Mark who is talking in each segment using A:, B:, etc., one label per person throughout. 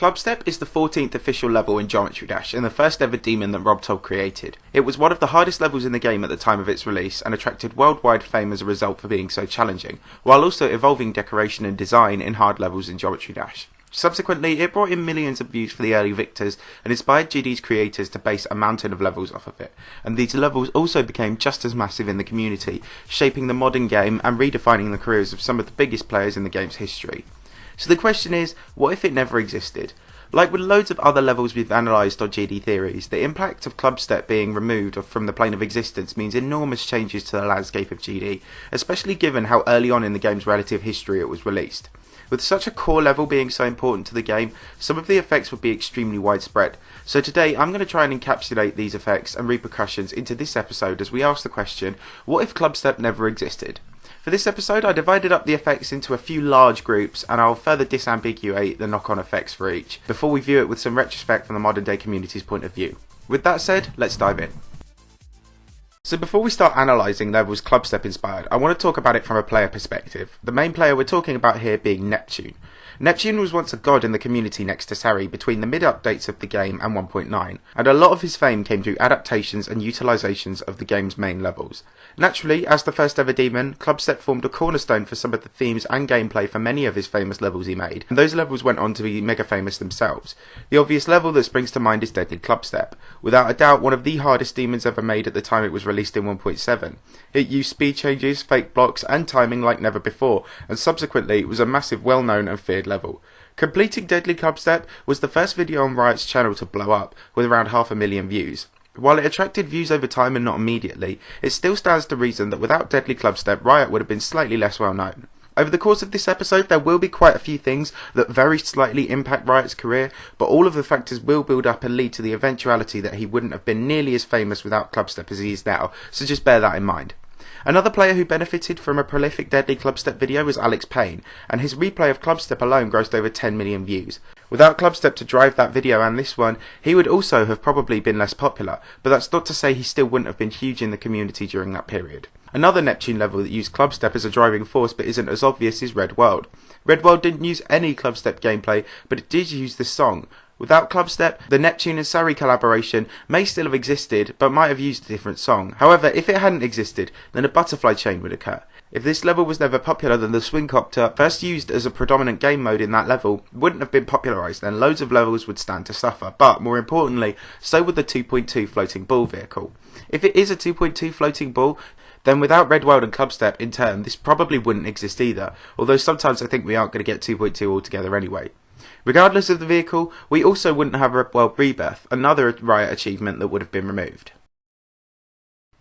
A: Clubstep is the 14th official level in Geometry Dash and the first ever demon that RobTop created. It was one of the hardest levels in the game at the time of its release and attracted worldwide fame as a result for being so challenging, while also evolving decoration and design in hard levels in Geometry Dash. Subsequently, it brought in millions of views for the early victors and inspired GD's creators to base a mountain of levels off of it, and these levels also became just as massive in the community, shaping the modern game and redefining the careers of some of the biggest players in the game's history. So the question is, what if it never existed? Like with loads of other levels we've analysed on GD theories, the impact of Clubstep being removed from the plane of existence means enormous changes to the landscape of GD, especially given how early on in the game's relative history it was released. With such a core level being so important to the game, some of the effects would be extremely widespread. So today I'm going to try and encapsulate these effects and repercussions into this episode as we ask the question, what if Clubstep never existed? For this episode, I divided up the effects into a few large groups, and I'll further disambiguate the knock-on effects for each, before we view it with some retrospect from the modern day community's point of view. With that said, let's dive in. So before we start analysing levels Clubstep inspired, I want to talk about it from a player perspective, the main player we're talking about here being Neptune. Neptune was once a god in the community next to Sari between the mid-updates of the game and 1.9, and a lot of his fame came through adaptations and utilisations of the game's main levels. Naturally, as the first ever demon, Clubstep formed a cornerstone for some of the themes and gameplay for many of his famous levels he made, and those levels went on to be mega famous themselves. The obvious level that springs to mind is Deadly Clubstep, without a doubt one of the hardest demons ever made at the time it was released in 1.7. It used speed changes, fake blocks and timing like never before, and subsequently was a massive well-known and feared level. Completing Deadly Clubstep was the first video on Riot's channel to blow up, with around 500,000 views. While it attracted views over time and not immediately, it still stands to reason that without Deadly Clubstep, Riot would have been slightly less well known. Over the course of this episode, there will be quite a few things that very slightly impact Riot's career, but all of the factors will build up and lead to the eventuality that he wouldn't have been nearly as famous without Clubstep as he is now, so just bear that in mind. Another player who benefited from a prolific Deadly Clubstep video was Alex Payne, and his replay of Clubstep alone grossed over 10 million views. Without Clubstep to drive that video and this one, he would also have probably been less popular, but that's not to say he still wouldn't have been huge in the community during that period. Another Neptune level that used Clubstep as a driving force but isn't as obvious is Red World. Red World didn't use any Clubstep gameplay, but it did use this song. Without Clubstep, the Neptune and Sari collaboration may still have existed, but might have used a different song. However, if it hadn't existed, then a butterfly chain would occur. If this level was never popular, then the Swingcopter, first used as a predominant game mode in that level, wouldn't have been popularised and loads of levels would stand to suffer, but more importantly, so would the 2.2 floating ball vehicle. If it is a 2.2 floating ball, then without Red World and Clubstep in turn, this probably wouldn't exist either, although sometimes I think we aren't going to get 2.2 altogether anyway. Regardless of the vehicle, we also wouldn't have Red World Rebirth, another Riot achievement that would have been removed.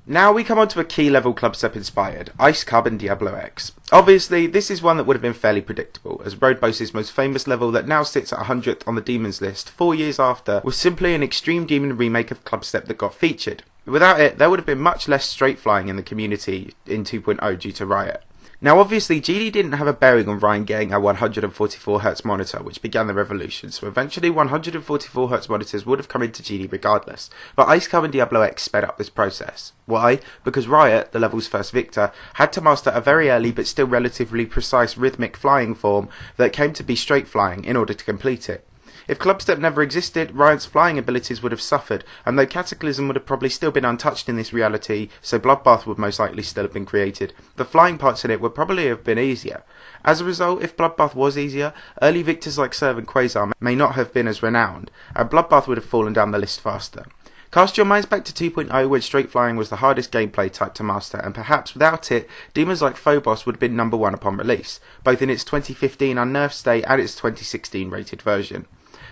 A: Now we come on to a key level Clubstep inspired, Ice Cub and Diablo X. Obviously, this is one that would have been fairly predictable, as Road Boss's most famous level that now sits at 100th on the Demons list 4 years after was simply an Extreme Demon remake of Clubstep that got featured. Without it, there would have been much less straight flying in the community in 2.0 due to Riot. Now obviously GD didn't have a bearing on Ryan getting a 144Hz monitor, which began the revolution, so eventually 144Hz monitors would have come into GD regardless, but Ice Cub and Diablo X sped up this process. Why? Because Riot, the level's first victor, had to master a very early but still relatively precise rhythmic flying form that came to be straight flying in order to complete it. If Clubstep never existed, Riot's flying abilities would have suffered, and though Cataclysm would have probably still been untouched in this reality, so Bloodbath would most likely still have been created, the flying parts in it would probably have been easier. As a result, if Bloodbath was easier, early victors like Serv and Quasar may not have been as renowned, and Bloodbath would have fallen down the list faster. Cast your minds back to 2.0 when straight flying was the hardest gameplay type to master, and perhaps without it, demons like Phobos would have been number 1 upon release, both in its 2015 unnerfed state and its 2016 rated version.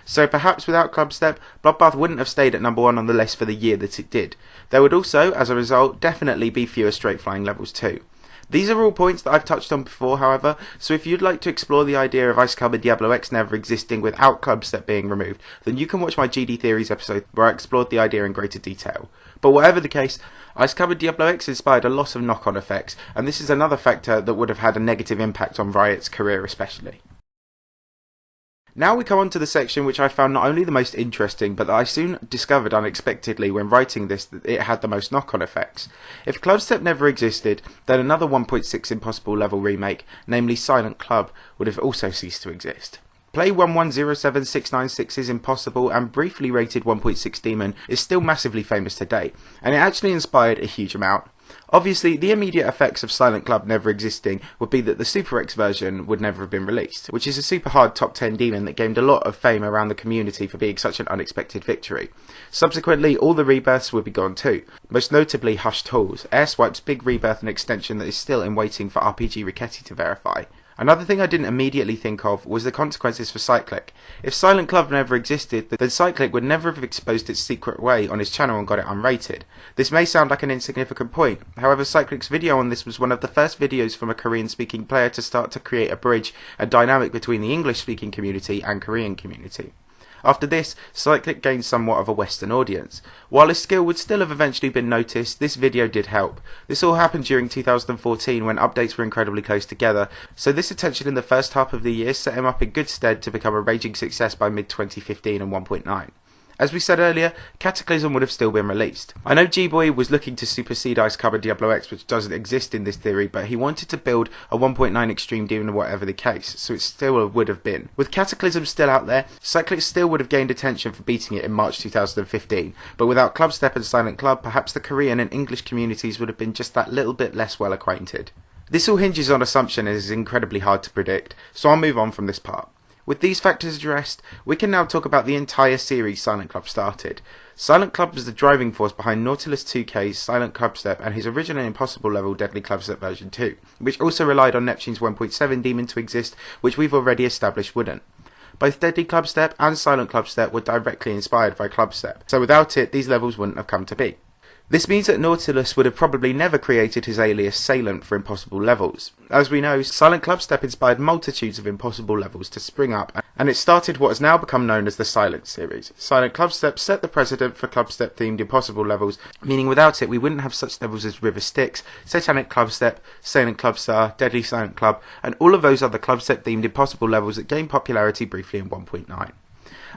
A: So perhaps without Clubstep, Bloodbath wouldn't have stayed at number 1 on the list for the year that it did. There would also, as a result, definitely be fewer straight flying levels too. These are all points that I've touched on before, however, so if you'd like to explore the idea of Ice Cub and Diablo X never existing without Clubstep being removed, then you can watch my GD Theories episode where I explored the idea in greater detail. But whatever the case, Ice Cub and Diablo X inspired a lot of knock-on effects, and this is another factor that would have had a negative impact on Riot's career especially. Now we come on to the section which I found not only the most interesting, but that I soon discovered unexpectedly when writing this that it had the most knock-on effects. If Clubstep never existed, then another 1.6 impossible level remake, namely Silent Club, would have also ceased to exist. Play 1107696's Impossible and briefly rated 1.6 Demon is still massively famous today, and it actually inspired a huge amount. Obviously, the immediate effects of Silent Club never existing would be that the Super X version would never have been released, which is a super hard top 10 demon that gained a lot of fame around the community for being such an unexpected victory. Subsequently, all the rebirths would be gone too, most notably Hushed Halls, Airswipe's big rebirth and extension that is still in waiting for RPG Ricketti to verify. Another thing I didn't immediately think of was the consequences for Cyclic. If Silent Club never existed, then Cyclic would never have exposed its secret way on his channel and got it unrated. This may sound like an insignificant point, however Cyclic's video on this was one of the first videos from a Korean speaking player to start to create a bridge, a dynamic between the English speaking community and Korean community. After this, Cyclic gained somewhat of a Western audience. While his skill would still have eventually been noticed, this video did help. This all happened during 2014 when updates were incredibly close together, so this attention in the first half of the year set him up in good stead to become a raging success by mid-2015 and 1.9. As we said earlier, Cataclysm would have still been released. I know G-Boy was looking to supersede Ice Cub and Diablo X, which doesn't exist in this theory, but he wanted to build a 1.9 Extreme Demon whatever the case, so it still would have been. With Cataclysm still out there, Cyclic still would have gained attention for beating it in March 2015, but without Clubstep and Silent Club, perhaps the Korean and English communities would have been just that little bit less well acquainted. This all hinges on assumption and is incredibly hard to predict, so I'll move on from this part. With these factors addressed, we can now talk about the entire series Silent Club started. Silent Club was the driving force behind Nautilus 2K's Silent Clubstep and his original Impossible level Deadly Clubstep version 2, which also relied on Neptune's 1.7 Demon to exist, which we've already established wouldn't. Both Deadly Clubstep and Silent Clubstep were directly inspired by Clubstep, so without it, these levels wouldn't have come to be. This means that Nautilus would have probably never created his alias Salient for impossible levels. As we know, Silent Clubstep inspired multitudes of impossible levels to spring up, and it started what has now become known as the Silent series. Silent Clubstep set the precedent for Clubstep themed impossible levels, meaning without it we wouldn't have such levels as River Styx, Satanic Clubstep, Salient Clubstar, Deadly Silent Club, and all of those other Clubstep themed impossible levels that gained popularity briefly in 1.9.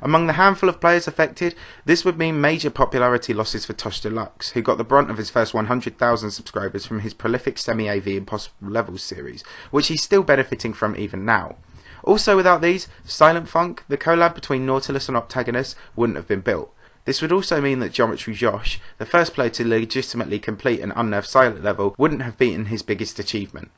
A: Among the handful of players affected, this would mean major popularity losses for Tosh Deluxe, who got the brunt of his first 100,000 subscribers from his prolific semi-AV Impossible Levels series, which he's still benefiting from even now. Also without these, Silent Funk, the collab between Nautilus and Octagonus, wouldn't have been built. This would also mean that Geometry Josh, the first player to legitimately complete an unnerved Silent level, wouldn't have beaten his biggest achievement.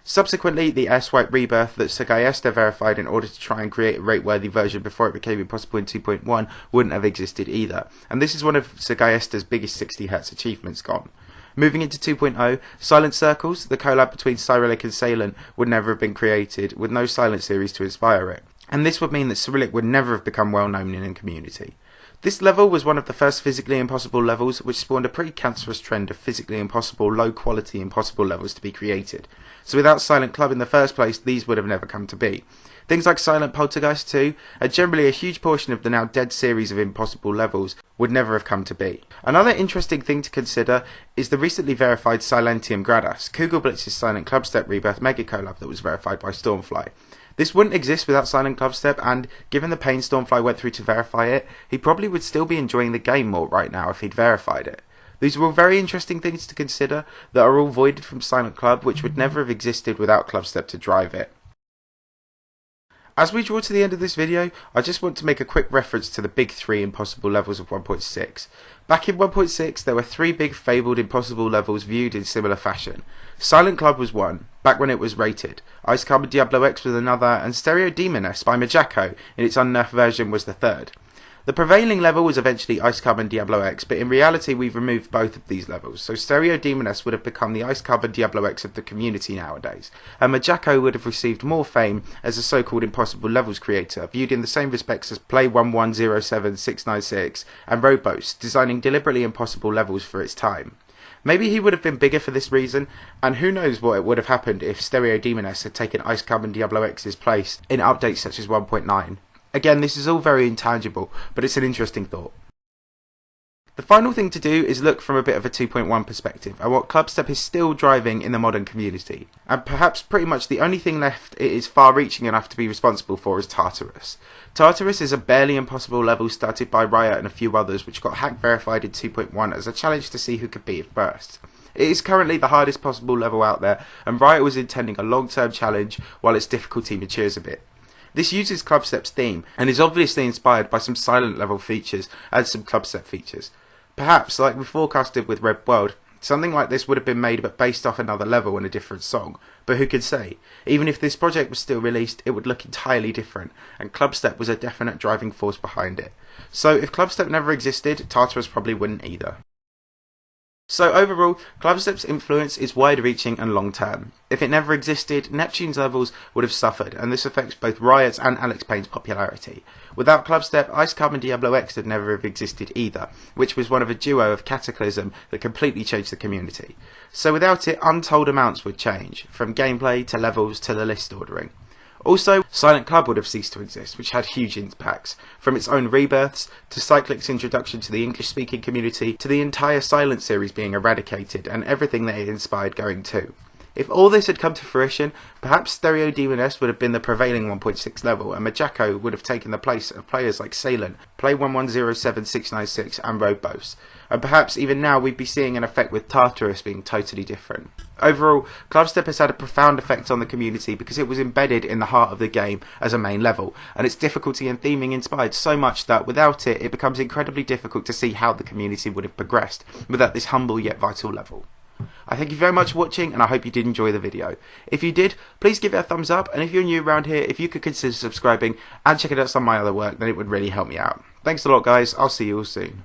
A: Subsequently, the Airswipe rebirth that Sagayesta verified in order to try and create a rate-worthy version before it became impossible in 2.1 wouldn't have existed either, and this is one of Sagayesta's biggest 60Hz achievements gone. Moving into 2.0, Silent Circles, the collab between Cyrillic and Salient, would never have been created, with no Silent series to inspire it, and this would mean that Cyrillic would never have become well known in the community. This level was one of the first physically impossible levels, which spawned a pretty cancerous trend of physically impossible, low-quality impossible levels to be created. So without Silent Club in the first place, these would have never come to be. Things like Silent Poltergeist 2, and generally a huge portion of the now dead series of impossible levels, would never have come to be. Another interesting thing to consider is the recently verified Silentium Gradas, Kugel Blitz's Silent Clubstep Rebirth Mega Collab that was verified by Stormfly. This wouldn't exist without Silent Clubstep, and given the pain Stormfly went through to verify it, he probably would still be enjoying the game more right now if he'd verified it. These are all very interesting things to consider that are all voided from Silent Club, which would never have existed without Clubstep to drive it. As we draw to the end of this video, I just want to make a quick reference to the big three impossible levels of 1.6. Back in 1.6, there were three big fabled impossible levels viewed in similar fashion. Silent Club was one, back when it was rated. Ice Carbon Diablo X was another, and Stereo Demoness by Majako in its unnerfed version was the third. The prevailing level was eventually Ice Carbon Diablo X, but in reality we've removed both of these levels, so Stereo Demoness would have become the Ice Carbon Diablo X of the community nowadays, and Majako would have received more fame as a so-called impossible levels creator, viewed in the same respects as Play 1107696 and Robos, designing deliberately impossible levels for its time. Maybe he would have been bigger for this reason, and who knows what would have happened if Stereo Demoness had taken Ice Carbon Diablo X's place in updates such as 1.9. Again, this is all very intangible, but it's an interesting thought. The final thing to do is look from a bit of a 2.1 perspective at what Clubstep is still driving in the modern community, and perhaps pretty much the only thing left it is far-reaching enough to be responsible for is Tartarus. Tartarus is a barely impossible level started by Riot and a few others which got hack verified in 2.1 as a challenge to see who could beat it first. It is currently the hardest possible level out there, and Riot was intending a long-term challenge while its difficulty matures a bit. This uses Clubstep's theme and is obviously inspired by some silent level features and some Clubstep features. Perhaps, like we forecasted with Red World, something like this would have been made but based off another level and a different song. But who could say? Even if this project was still released, it would look entirely different, and Clubstep was a definite driving force behind it. So if Clubstep never existed, Tartarus probably wouldn't either. So overall, Clubstep's influence is wide-reaching and long-term. If it never existed, Neptune's levels would have suffered, and this affects both Riot's and Alex Payne's popularity. Without Clubstep, Icecub and Diablo X would never have existed either, which was one of a duo of Cataclysm that completely changed the community. So without it, untold amounts would change, from gameplay to levels to the list ordering. Also, Silent Club would have ceased to exist, which had huge impacts, from its own rebirths, to Cyclic's introduction to the English-speaking community, to the entire Silent series being eradicated, and everything that it inspired going too. If all this had come to fruition, perhaps Stereo Demon S would have been the prevailing 1.6 level, and Majako would have taken the place of players like Salem, Play 1107696 and Robos. And perhaps even now we'd be seeing an effect with Tartarus being totally different. Overall, Clubstep has had a profound effect on the community because it was embedded in the heart of the game as a main level, and its difficulty and theming inspired so much that without it, it becomes incredibly difficult to see how the community would have progressed without this humble yet vital level. I thank you very much for watching, and I hope you did enjoy the video. If you did, please give it a thumbs up, and if you're new around here, if you could consider subscribing and checking out some of my other work, then it would really help me out. Thanks a lot guys, I'll see you all soon.